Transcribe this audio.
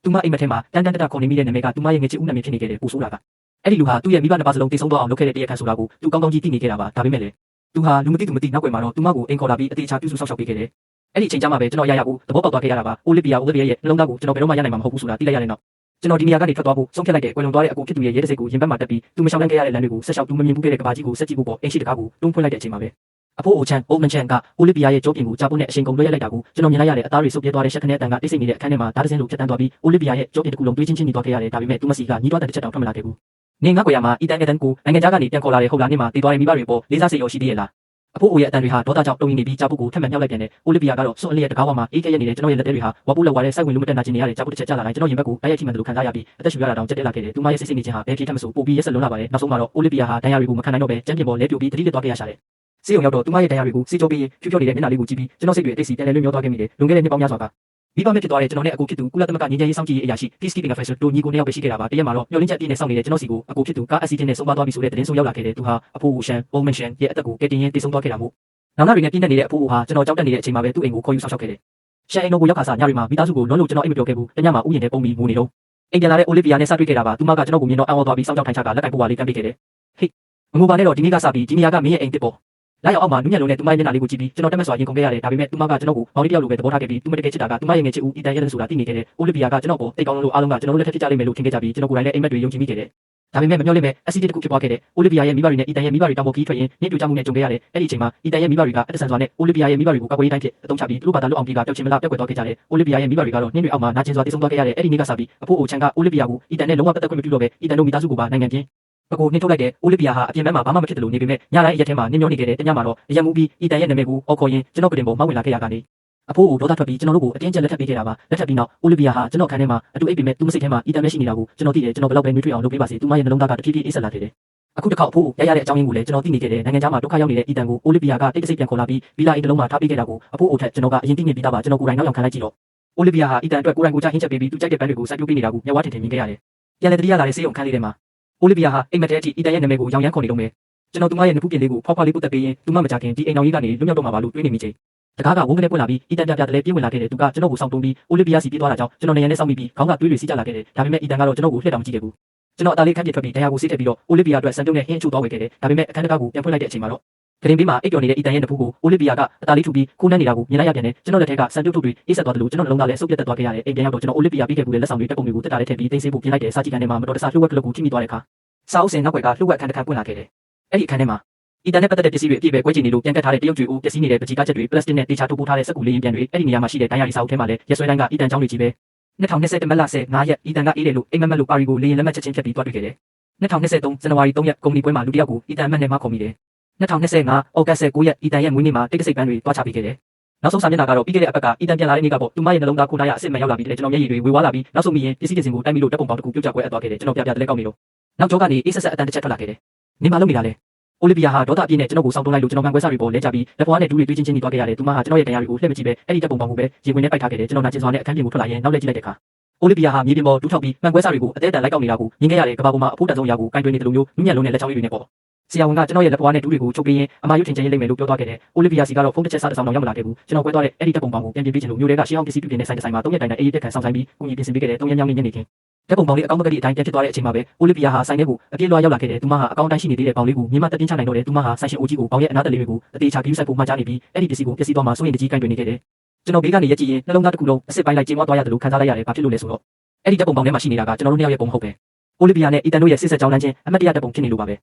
သူမအိမ်မက်ထဲမှာတန်းတခေါ်နေမိတဲ့နာမည်ကသူမရဲ့ငယ်ချစ်ဦးနာမည်ဖြစ်နေခဲ့တယ်ပိုဆိုးတာကအဲ့ဒီလူဟာသူ့ရဲ့မိဘနှစ်ပါးစလုံးတိတ်ဆုံးသွားအောင်လုပ်ခဲ့တဲ့တရားခံဆိုတာကိုသူကောင်းကောင်းကြီးသိနေခဲ့တာပါဒါပေမဲ့လေသူဟာလူမသိသူမသိနောက်ွယ်မှာတော့သူမကိုအိမ်ခေါ်လာပြီးအသေးချာပြုစုဆောက်ရှောက်ပေးခဲ့တယ်အဲ့ဒီအချိန်ကျမှပဲကျွန်တော်ရကိုသဘောပေါက်သွားခဲ့ရတာပါအိုလီဗီယာရဲ့နှလုံးသားကိုကျွန်တော်ဘယ်တော့မှရနိုင်မှာမဟုတ်ဘူးဆိုတာသိလိုက်ရတဲ့နောက်ကျွန်တော်ဒီနေရာကနေထွက်သွားဖို့ဆုံးဖြတ်လိုက်တဲ့ကွယ်လွန်သွားတဲ့အကိုဖြစ်သူရဲ့ရဲတစိတ်ကိုရင်ဘတ်မှာတက်ပြီးသူမရှောင်လန်းခဲ့ရတဲ့လမ်းတွေကိုဆက်လျှောက်သူမမြင်ဘူးခဲ့တဲ့ကဘာကြီးကိုဆက်ကြည့်ဖို့ပေါ်အိမ်ရှိတကားကိုတွန်းဖွင့်လိုက်တဲ့အချိန်မှာပဲအဖိုးအိုချန်အိုမန်ချန်ကအိုလီဗီယာရဲ့ကြောပြင်ကိုကြားပုတ်နဲ့အရှင်ကုန်လွှဲလိုက်တာကိုကျွန်တော်မြင်လိုက်ရတဲ့အသားတွေဆုပ်ပြဲသွားတဲ့ရှက်ခနဲ့အတန်ကတိတ်ဆိတ်နေတဲ့အခန်းထဲမှာဓာတ်စင်းလိုဖြတ်တန်းသွားပြီးအိုလီဗီယာရဲ့ကြောပြင်တစ်ခုလုံးတွေးချင်းညီသွားခဲ့ရတယ်ဒါပေမဲ့သူမစီကညီးတွားတဲ့တစ်ချက်တောင်ထွက်မလာခဲ့ဘူးနေငါ့ကိုရမှာအီတန်ကိုနိုင်ငံခြားကနေပြန်ခေါ်လာတဲ့ဟုတ်လားနေမှာတည်သွားတဲ့မိဘတွေပေါ်လေးစားစေရောရှိသေးရဲ့လားအဖိုးအိုရဲ့အတန်တွေဟာဒေါသကြောင့်တုံ့နေပြီးကြားပုတ်ကိုထပ်မံမြောက်လိုက်ပြန်တယ်အိုလီဗီယာကတော့စွန့်အလျက်တကားဝါမှာအေးခဲရနေတဲ့ကျွန်တော်ရဲ့လက်သေးတွေဟာဝါပုတ်လောက်ဝါတဲ့စိုက်ဝင်လူမတက်နာကျင်နေရတဲ့ကြားပုတ်တစ်ချက်ကျလာတိုင်းကျွန်တော်ရင်ဘက်ကိုတိုက်ရိုက်ထိမှန်တယ်လို့ခံစားရပြီးအသက်ရှူရတာတောင်ကျက်တက်လာခဲ့တယ်သူမရဲ့စိတ်နေခြင်းဟာဘယ်ဖြစ်ထမဆိုပိုပြီးရက်ဆက်လွန်လာပါတယ်နောက်ဆုံးမှာတော့အိုလီဗီယာဟာဒဏ်ရာတွေကိုမခံနိုင်တော့ပဲကျန်းပြင်ပေါ်လဲပြိုပြီးတတိလက်သွားခဲ့ရရှာတယ်စေးုံရောက်တော့သူမရဲ့ဒဏ်ရာတွေကိုစီးကြောပြီးဖြူဖြောနေတဲ့မျက်နှာလေးကိုကြည့်ပြီးကျွန်တော်စိတ်တွေအသိစီပြန်လဲလွှဲမျောသွားခဲ့မိတယ်လွန်ခဲ့တဲ့နှစ်ပေါင်းများစွာကမိဘမဲ့ဖြစ်သွားတဲ့ကျွန်တော်နဲ့အကိုဖြစ်သူကုလသမဂ္ဂညီငယ်ရေးစောင့်ကြည့်ရေးအရာရှိ Peacekeeping Officer တို့ညီကိုနှစ်ယောက်ပဲရှိခဲ့တာပါတရက်မှာတော့မျောလင်းချက်ပြည့်နဲ့စောင့်နေတဲ့ကျွန်တော်စီကိုအကိုဖြစ်သူကားအက်ဆီဒင့်နဲ့ဆုံးပါသွားပြီဆိုတဲ့သတင်းဆိုးရောက်လာခဲ့တယ်သူဟာအဖိုးဦးရှန်ဘုံမန်ရှန်ရဲ့အသက်ကိုကယ်တင်ရင်းတည်ဆုံးသွားခဲ့တာမို့နောက်နောက်တွေနဲ့ပြည့်နေတဲ့အဖိုးဦးဟာကျွန်တော်ကြောက်တက်နေတဲ့အချိန်မှာပဲသူ့အိမ်ကိုခေါ်ယူဆောက်ရှောက်ခဲ့တယ်ရှန်အိမ်ကိုရောက်ခါစားညတွေမှာမိသားစုကိုလွန်လို့ကျွန်တော်အိမ်မပြောခဲ့ဘူးတညမှာဥယျာဉ်ထဲပုံပြီးငိုနေတော့အိမ်ပြန်လာတဲ့အိုလီဗီယာနဲ့စတွေ့ခဲ့တာပါသူမကကျွန်တော်ကိုမြင်တော့အံ့ဩသွားပြီးစောင့်ကြောက်ထိုင်ချကလက်ကင်ပိုးဝါလေးကမ်းပေးခဲ့တယ်ဟေးမငိုပါနဲ့တော့ဒီနေ့ကစပြီးဒီနေရာကမင်းရဲ့အိမ်တစ်ပေါ်လာရောက်အောက်မှာနူးညံ့လုံးနဲ့သူမရဲ့မျက်နှာလေးကိုကြည့်ပြီးကျွန်တော်တက်မက်စွာရင်ကုန်ခဲ့ရတယ်ဒါပေမဲ့သူမကကျွန်တော်ကိုမောင်လေးတယောက်လိုပဲသဘောထားခဲ့ပြီးသူမတကယ်ချစ်တာကသူမရဲ့ငယ်ချစ်ဦးအီတန်ရဲ့ဆိုတာသိနေခဲ့တယ်အိုလီဗီယာကကျွန်တော်ကိုတိတ်ကောင်းလို့အားလုံးကကျွန်တော်တို့လက်ထက်ဖြစ်ကြလိမ့်မယ်လို့ထင်ခဲ့ကြပြီးကျွန်တော်ကိုယ်တိုင်လည်းအိမ်မက်တွေယုံကြည်မိခဲ့တယ်ဒါပေမဲ့မမျှော်လင့်မဲ့အက်ဆီဒင့်တစ်ခုဖြစ်သွားခဲ့တယ်အိုလီဗီယာရဲ့မိဘတွေနဲ့အီတန်ရဲ့မိဘတွေတောင်ပေါ်ခီးထွက်ရင်နေ့တူကြမှုနဲ့ကြုံခဲ့ရတယ်အဲ့ဒီအချိန်မှာအီတန်ရဲ့မိဘတွေကအသက်ဆန်စွာနဲ့အိုလီဗီယာရဲ့မိဘတွေကိုကာကွယ်ရေးတိုင်းဖြစ်အသုံးချပြီးသူတို့ဘာသာလွတ်အောင်ပြေကပျောက်ချင်းမလားပျောက်ကွယ်သွားခဲ့ကြတယ်အိုလီဗီယာရဲ့မိဘတွေကတော့နှင်းတွေအောက်မှာနာကျင်စွာတည်ဆုံးသွားခဲ့ရတဲ့အဲ့ဒီနေ့ကစပြီးအဖိုးအိုချန်ကအိုလီဗီယာကိုအီတန်နဲ့လုံးဝပတ်သက်ခွင့်မပြုတော့ပဲအီတန်တို့မိသားစုကိုပါနိုင်ငံပြင်ပကိုနှင်းထုတ်လိုက်တဲ့အိုလီဗီယာဟာအပြင်ဘက်မှာဘာမှမဖြစ်တယ်လို့နေပေမဲ့ညတိုင်းရက်ထဲမှာနှင်းမျောနေခဲ့တဲ့တညမှာတော့အရက်မူပြီးအီတန်ရဲ့နာမည်ကိုအော်ခေါ်ရင်ကျွန်တော်ကတင်ပေါ်မှဝင်လာခဲ့ရကနေအဖိုးကိုဒေါသထွက်ပြီးကျွန်တော်တို့ကိုအတင်းကျပ်လက်ထပ်ပေးခဲ့တာပါလက်ထပ်ပြီးနောက်အိုလီဗီယာဟာကျွန်တော်ခန်းထဲမှာအတူအိပ်ပေမဲ့သူ့မစိတ်ထဲမှာအီတန်ပဲရှိနေတာကိုကျွန်တော်သိတယ်ကျွန်တော်ဘယ်လောက်ပဲနှွေးထွေးအောင်လုပ်ပေးပါစေသူမရဲ့နှလုံးသားကတဖြည်းဖြည်းအေးဆက်လာခဲ့တယ်အခုတစ်ခါအဖိုးကိုရရတဲ့အကြောင်းရင်းကိုလည်းကျွန်တော်သိနေခဲ့တယ်နိုင်ငံခြားမှာဒုက္ခရောက်နေတဲ့အီတန်ကိုအိုလီဗီယာကတိတ်တဆိတ်ပြန်ခေါ်လာပြီးဗီလာအိမ်တစ်လုံးမှာထားပေးခဲ့တာကိုအဖိုးအိုထက်ကျွန်တော်ကအရင်သိနေပြီးသားပါကျွန်တော်ကိုယ်တိုင်နောက်ရောက်ခံလိုက်ကြည့်တော့အိုလီဗီယာဟာအီတန်အတွက်ကိုယ်တိုင်ကိုယ်ချဟင်းချက်ပေးပြီးသူကြိုက်တဲ့ပန်းတွေကိုစိုက်ပျိုးပေးနေတာကိုမျက်ဝါးထင်ထင်မြင်ခဲ့ရတယ်ပြန်လည်တတိယလာတဲ့စေးုံခန်းလေးထဲမှာအိုလီဗီယာဟာအိမ်မက်ထဲအထိအီတန်ရဲ့နာမည်ကိုရောင်ရမ်းခေါ်နေတော့မယ်ကျွန်တော်သူမရဲ့နဖူးပြင်လေးကိုဖောက်ဖွားလေးပုတ်တက်ပေးရင်သူမမကြခင်ဒီအိမ်တော်ကြီးကနေလွတ်မြောက်တော့မှာပါလို့တွေးနေမိချိန်တကားကဝုန်းကနေပွင့်လာပြီးအီတန်ပြပြတလဲပြေးဝင်လာခဲ့တယ်သူကကျွန်တော်ကိုစောင့်တုံးပြီးအိုလီဗီယာစီပြေးသွားတာကြောင့်ကျွန်တော်နေရန်နဲ့စောင့်ပြီးခေါင်းကတွေးတွေစီးကျလာခဲ့တယ်ဒါပေမဲ့အီတန်ကတော့ကျွန်တော်ကိုလှည့်တောင်ကြည့်ခဲ့ဘူးကျွန်တော်အသားလေးခန့်ပြစ်ထွက်ပြီးဒဏ်ရာကိုစီးတက်ပြီးတော့အိုလီဗီယာအတွက်စံပြုံးနဲ့ဟင်းအချို့သွားဝယ်ခဲ့တယ်ဒါပေမဲ့အခန်းတကားကိုပြန်ဖွင့်လိုက်တဲ့အချိန်မှာတော့ကရင်ဘေးမှာအိပ်ပျော်နေတဲ့အီတန်ရဲ့နဖူးကိုအိုလီဗီယာကအသားလေးထူပြီးခိုးနှမ်းနေတာကိုမြင်လိုက်ရပြန်တယ်ကျွန်တော်လက်ထက်ကစံပြုတ်ထုတ်တွေအေးဆက်သွားတယ်လို့ကျွန်တော်နှလုံးသားလည်းစုပ်ပြတ်တက်သွားခဲ့ရတယ်အိမ်ပြန်ရောက်တော့ကျွန်တော်အိုလီဗီယာပြီးခဲ့ဘူးတဲ့လက်ဆောင်တွေတက်ပုံတွေကိုတက်တာလေးထည့်ပြီးသိမ်းဆေးဖို့ပြင်လိုက်တယ်စာကြည့်ကန်ထဲမှာမတော်တဆလှုပ်ဝက်ကလပ်ကိုထိမိသွားတဲ့အခါစာအုပ်စင်နောက်ွယ်ကလှုပ်ဝက်အခန်းတစ်ခန်းပွင့်လာခဲ့တယ်အဲ့ဒီအခန်းထဲမှာအီတန်နဲ့ပတ်သက်တဲ့ပစ္စည်းတွေအပြည့်ပဲကွဲချင်နေလို့ပြန်ကတ်ထားတဲ့တရုတ်ကျွေးဦးပစ္စည်းနေတဲ့ပကြီးကားချက်တွေပလတ်စတစ်နဲ့တေချာထိုးပိုးထားတဲ့စက်ကူလေးရင်ပြန်တွေအဲ့ဒီနေရာမှာရှိတဲ့ဒိုင်ယာရီစာအုပ်ထဲမှာလည်းရက်စွဲတိုင်းကအီတန်ချောင်းတွေကြီးပဲ2020မတ်လ15ရက်အီတန်ကအေးတယ်လို့အိမ်မက်မက်လို့ပါရီကိုလေရင်လက်မှတ်ချက်ချင်းဖြတ်ပြီးတွားတွေ့ခဲ့တယ်2023ဇန်နဝါရီ3ရက်ကုမ္ပဏီပွဲမှာလူတစ်ယောက်ကိုအီတန်မက်နဲ့မှခေါ်မိတယ်2025ဩဂတ်9ရက်အီတန်ရဲ့မွေးနေ့မှာတိတ်တဆိတ်ပန်းတွေတွားချပေးခဲ့တယ်နောက်ဆုံးစာမျက်နှာကတော့ပြီးခဲ့တဲ့အပတ်ကအီတန်ပြန်လာတဲ့နေ့ကပေါ့သူမရဲ့နှလုံးသားကိုထားရအစ်စ်မှန်ရောက်လာပြီးတဲ့ကျွန်တော်မျက်ရည်တွေဝေဝါးလာပြီးနောက်ဆုံးမိရင်ပစ္စည်းတင်စင်ကိုတိုက်မိလို့တက်ပုံပေါင်းတစ်ခုပြုတ်ကျကွဲအပ်သွားခဲ့တယ်ကျွန်တော်ပြပြတလဲကောက်နေတော့နောက်ကျောကနေအေးဆက်ဆက်အတန်တစ်ချက်ထွက်လာခဲ့တယ်နေမလုံးနေတာလေအိုလီဗီယာဟာဒေါသအပြည့်နဲ့ကျွန်တော်ကိုစောင့်တုံးလိုက်လို့ကျွန်တော်မှန်ခွဲစားတွေပေါ်လဲကြပြီးလက်ဖွားနဲ့ဒူးတွေတွေးချင်းချင်းနေသွားခဲ့ရတယ်သူမဟာကျွန်တော်ရဲ့တရားတွေကိုလှည့်မကြည့်ပဲအဲ့ဒီတက်ပုံပေါင်းကိုပဲရေဝင်နဲ့ပိုက်ထားခဲ့တယ်ကျွန်တော်နာကျင်စွာနဲ့အခန်းပြင်ကိုထွက်လာရင်နောက်လဲကြည့်လိုက်တဲ့အခါအိုလီဗီယာဟာမြေပြင်ပေါ်တူးထောက်ပြီးမှန်ခွဲစားတွေကိုအသေးအတန်လိုက်ကောက်နေတာကိုမြင်ခဲ့ရတယ်ကဘာပေါ်မှာအဖို့တန်ဆုံးရာကိုကင်တွင်နေတယ်လို့မျိုးနူးညံ့လုံးနဲ့လက်ချောင်းလေးတွေနဲ့ပေါ့ဆရာဝန်ကကျွန်တော်ရဲ့လက်ဖွားနဲ့ဒူးတွေကိုချုပ်ပြီးရင်အမာရွထင်ချင်ရေးလိမ့်မယ်လို့ပြောသွားခဲ့တယ်အိုလီဗီယာစီကတော့ဖုန်းတစ်ချက်စားတဲ့ဆောင်တော်ရောက်မလာခဲ့ဘူးကျွန်တော်ကွဲသွားတဲ့အဲ့ဒီတက်ပုံပေါင်းကိုပြန်ပြင်ပေးချင်လို့မျိုးတွေကရှေးအောင်ပစ္စည်းပြုပြင်တဲ့ဆိုင်တစ်ဆိုင်မှာ3ရက်တိုင်တိုင်အေးတက်ခံဆောင်ဆိုင်ပြီးကုညီပြင်ဆင်ပေးခဲ့တယ်3ရက်ညောင်းနေညနေခင်းတက်ပုံပေါင်းလေးအကောင့်မကတိအတိုင်းပြန်ဖြစ်သွားတဲ့အချိန်မှာပဲအိုလီဗီယာဟာဆိုင်ထဲကိုအပြေးလွှာရောက်လာခဲ့တယ်သူမဟာအကောင့်တိုင်းရှိနေသေးတဲ့ပေါင်လေးကိုမြင်မတက်တင်းချနိုင်တော့တယ်သူမဟာဆိုင်ရှင်အိုကြီးကိုပေါင်ရဲ့အနားတလေးတွေကိုအသေးချာပြီးဆိုင်ဖို့မှကြားနေပြီးအဲ့ဒီပစ္စည်းကိုပျက်စီးသွားမှစိုးရင်တကြီးကင်တွင်နေခဲ့တယ်ကျွန်တော်ဘေးကနေရက်ကြည့်ရင်နှလုံးသားတစ်ခုလုံးအစ်စ်ပိုင်းလိုက်ကျင်းသွားရတယ်လို့ခံစားလိုက်ရတယ်ဘာဖြစ်လို့လဲဆိုတော့အဲ့ဒီတက်ပုံပေါင်းထဲမှာရှိနေတာကကျွန်တော်တို့နှစ်ယောက်ရဲ့ပုံမဟုတ်ပဲအိုလီဗီယာနဲ့အီတန်တို့ရဲ့စစ်ဆက်ကြောင်းလမ်းချင်းအမတ်တရတက်ပုံဖြစ်နေလို့ပါပဲ